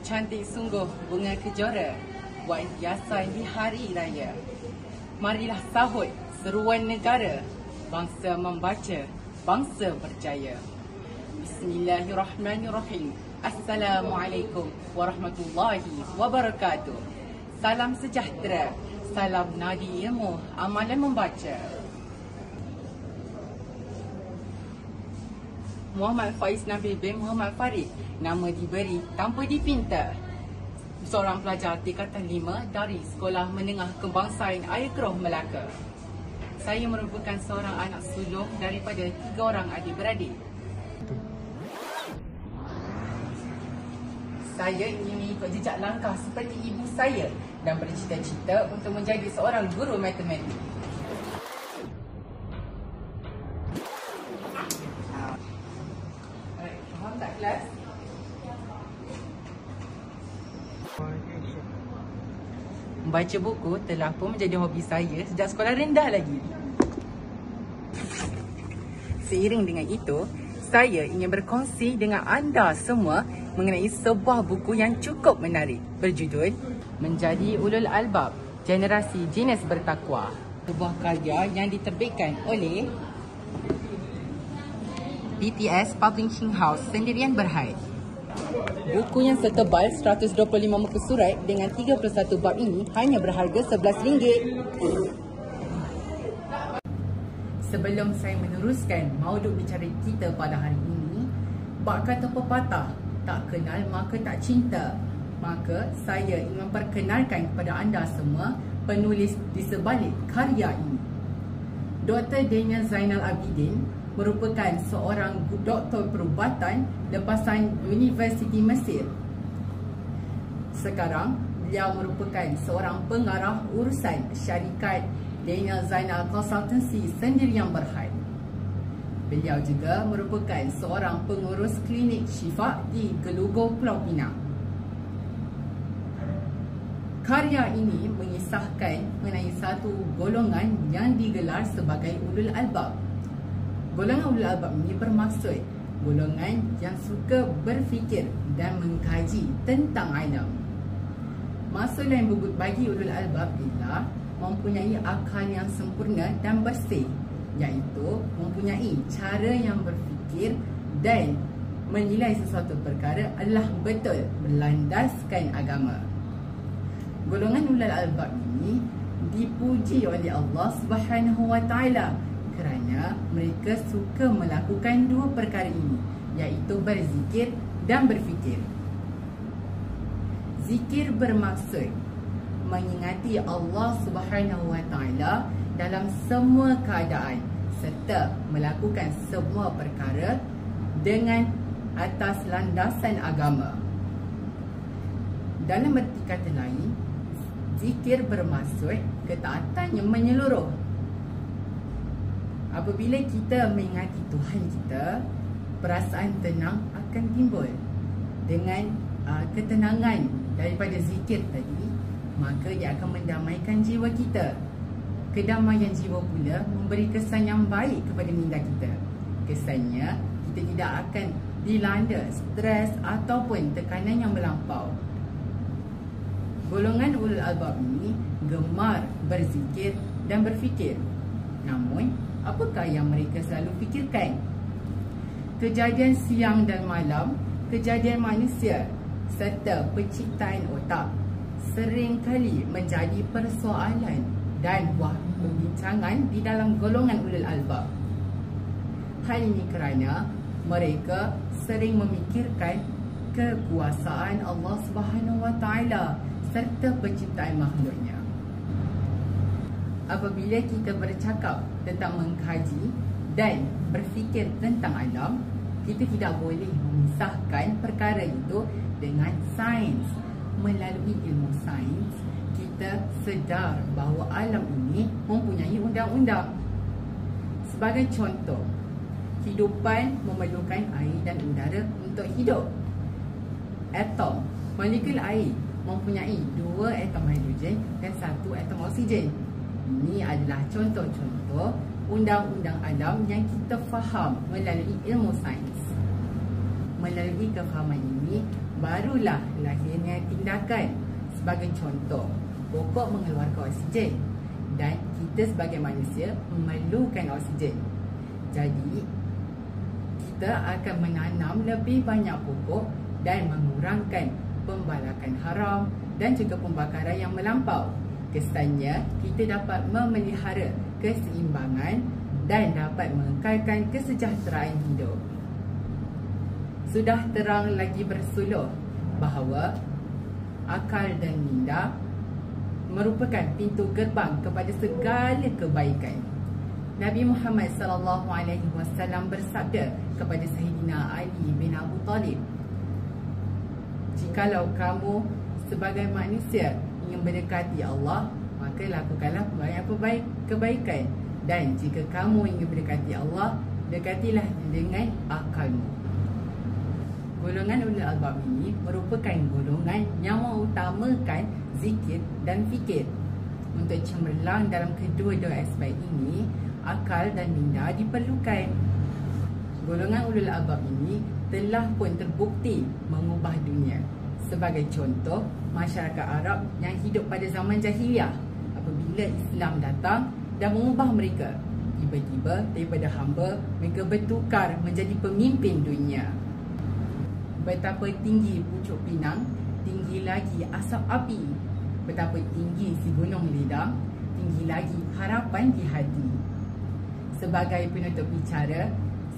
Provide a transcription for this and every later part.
Cantik sungguh bunga kejora, buat hiasan di hari raya. Marilah sahut seruan negara, bangsa membaca, bangsa berjaya. Bismillahirrahmanirrahim. Assalamualaikum warahmatullahi wabarakatuh. Salam sejahtera, salam nadi ilmu, amalan membaca. Muhammad Faiz Nabil bin Muhammad Farid, nama diberi tanpa dipinta. Seorang pelajar tingkatan 5 dari Sekolah Menengah Kebangsaan Air Keroh, Melaka. Saya merupakan seorang anak sulung daripada 3 orang adik-beradik. Saya ingin mengikut jejak langkah seperti ibu saya dan bercita-cita untuk menjadi seorang guru matematik. Faham tak kelas? Membaca buku telah pun menjadi hobi saya sejak sekolah rendah lagi. Seiring dengan itu, saya ingin berkongsi dengan anda semua mengenai sebuah buku yang cukup menarik berjudul Menjadi Ulul Albab, Generasi Jinis Bertakwa. Sebuah karya yang diterbitkan oleh BTS Publishing House Sendirian Berhad. Buku yang setebal 125 muka surat dengan 31 bab ini hanya berharga RM11. Sebelum saya meneruskan mauduk bicara kita pada hari ini, bak kata pepatah, tak kenal maka tak cinta. Maka saya ingin memperkenalkan kepada anda semua penulis di sebalik karya ini. Dr. Daniel Zainal Abidin merupakan seorang doktor perubatan lepasan Universiti Mesir. Sekarang, beliau merupakan seorang pengarah urusan syarikat Daniel Zainal Consultancy Sendirian Berhad. Beliau juga merupakan seorang pengurus klinik Syifa di Gelugur, Pulau Pinang. Karya ini mengisahkan mengenai satu golongan yang digelar sebagai Ulul Albab. Golongan Ulul Albab ini bermaksud golongan yang suka berfikir dan mengkaji tentang alam. Maksud lain bagi Ulul Albab ialah mempunyai akal yang sempurna dan bersih, iaitu mempunyai cara yang berfikir dan menilai sesuatu perkara adalah betul berlandaskan agama. Golongan Ulul Albab ini dipuji oleh Allah Subhanahu Wa Taala kerana mereka suka melakukan 2 perkara ini, iaitu berzikir dan berfikir. Zikir bermaksud mengingati Allah Subhanahu Wa Taala dalam semua keadaan serta melakukan semua perkara dengan atas landasan agama. Dalam erti kata lain, zikir bermaksud ketaatan yang menyeluruh. Apabila kita mengingati Tuhan kita, perasaan tenang akan timbul. Dengan ketenangan daripada zikir tadi, maka dia akan mendamaikan jiwa kita. Kedamaian jiwa pula memberi kesan yang baik kepada minda kita. Kesannya, kita tidak akan dilanda stres ataupun tekanan yang melampau. Golongan Ulul Albab ini gemar berzikir dan berfikir. Namun, apakah yang mereka selalu fikirkan? Kejadian siang dan malam, kejadian manusia serta penciptaan otak seringkali menjadi persoalan dan buah perbincangan di dalam golongan Ulul Albab. Hal ini kerana mereka sering memikirkan kekuasaan Allah Subhanahu Wa Taala serta penciptaan makhluknya. Apabila kita bercakap tentang mengkaji dan berfikir tentang alam, kita tidak boleh memisahkan perkara itu dengan sains. Melalui ilmu sains, kita sedar bahawa alam ini mempunyai undang-undang. Sebagai contoh, kehidupan memerlukan air dan udara untuk hidup. Atom, molekul air mempunyai 2 atom hidrogen dan 1 atom oksigen. Ini adalah contoh-contoh undang-undang alam yang kita faham melalui ilmu sains. Melalui kefahaman ini, barulah lahirnya tindakan. Sebagai contoh, pokok mengeluarkan oksigen dan kita sebagai manusia memerlukan oksigen. Jadi, kita akan menanam lebih banyak pokok dan mengurangkan pembalakan haram dan juga pembakaran yang melampau. Kesannya, kita dapat memelihara keseimbangan dan dapat mengekalkan kesejahteraan hidup. Sudah terang lagi bersuluh bahawa akal dan minda merupakan pintu gerbang kepada segala kebaikan. Nabi Muhammad SAW bersabda kepada Sayyidina Ali bin Abu Talib, "Jikalau kamu sebagai manusia ingin mendekati Allah, maka lakukanlah banyak kebaikan. Dan jika kamu ingin mendekati Allah, dekatilah dengan akalmu." Golongan ulul albab ini merupakan golongan yang mengutamakan zikir dan fikir. Untuk cemerlang dalam kedua-dua aspek ini, akal dan minda diperlukan. Golongan ulul albab ini telah pun terbukti mengubah dunia. Sebagai contoh, masyarakat Arab yang hidup pada zaman jahiliah, apabila Islam datang dan mengubah mereka, tiba-tiba daripada hamba, mereka bertukar menjadi pemimpin dunia. Betapa tinggi pucuk pinang, tinggi lagi asap api. Betapa tinggi si gunung ledang, tinggi lagi harapan di hati. Sebagai penutup bicara,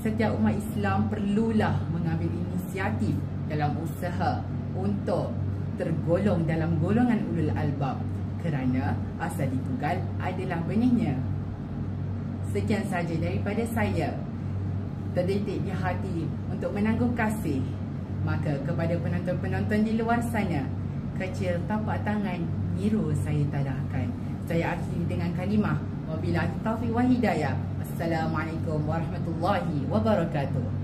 setiap umat Islam perlulah mengambil inisiatif dalam usaha untuk tergolong dalam golongan ulul albab, kerana asal ditugal adalah benihnya. Sekian saja daripada saya. Terdetik di hati untuk menanggung kasih. Maka kepada penonton-penonton di luar sana, kecil tapak tangan biru saya tadahkan. Saya akhiri dengan kalimah wabillahi taufiq wal hidayah. Assalamualaikum warahmatullahi wabarakatuh.